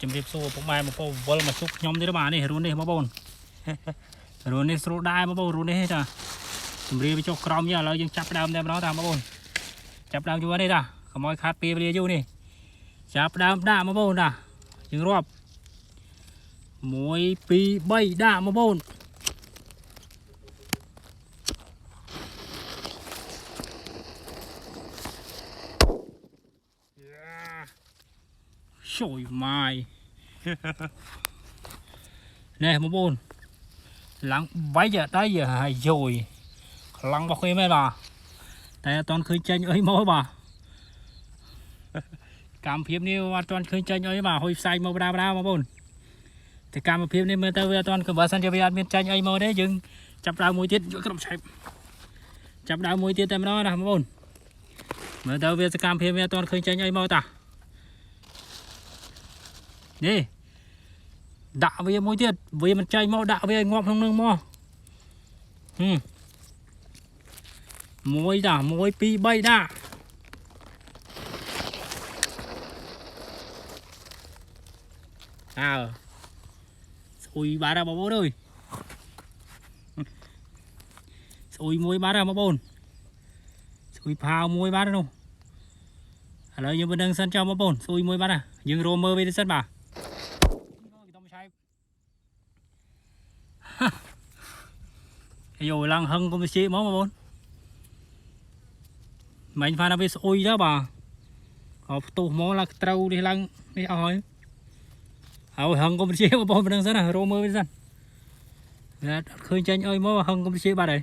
ជំរាបសួរពុកម៉ែបងប្អូនវិលមកជួបខ្ញុំនេះបាទនេះរួមនេះបងប្អូនរួមនេះស្រួលដែរបងប្អូនរួមនេះចាជំរាបចុះក្រោមនេះឥឡូវយើងចាប់ដើមតែម្ដងតាបងប្អូនចាប់ដើមជួយនេះតាកុំឲ្យខាតពេលវេលាយូរនេះចាប់ដើមដាក់បងប្អូនតាយើងរាប់1 2 3ដាក់បងប្អូនជួយម៉ាយនេះបងប្អូនឡើងវាយដៃហើយយយខ្លាំងរបស់គេមែនបាទតែអត់ទាន់ឃើញចេញអីមកបាទកម្មភាពនេះអត់ទាន់ឃើញចេញអីបាទហុយផ្សាយមកបដាបងប្អូនតែកម្មភាពនេះមើលទៅវាអត់ទាន់បើសិនជាវាអត់មានចេញអីមកទេយើងចាប់ដើមមួយទៀតយកក្រុមឆែបចាប់ដើមមួយទៀតតែម្ដងណាបងប្អូនមើលទៅវាសកម្មភាពវាអត់ទាន់ឃើញចេញអីមកតានេះដាក់វាមួយទៀតវាមិនចេញមកដាក់វាងាប់ក្នុងនឹងមកមួយតា1 2 3ដាក់ស្អុយបាទបងប្អូនអើយស្អុយមួយបាទបងប្អូនស្អុយផាវមួយបាទនោះឥឡូវយើងមិនដឹងសិនចាំបងប្អូនស្អុយមួយបាទយើងរមមើលវាទៅសិនបាទយោឡើងហឹងកុំទៅជាមកបងប្អូនមិនផានវាស្អុយទៅបាទអត់ផ្ទុះមកឡើងត្រូវនេះឡើងនេះអស់ហើយហឹងកុំទៅជាបងប្អូនមិនដឹងសិនណារមមើលវាសិនឃើញចេញអើយមកហឹងកុំទៅជាបាទហើយ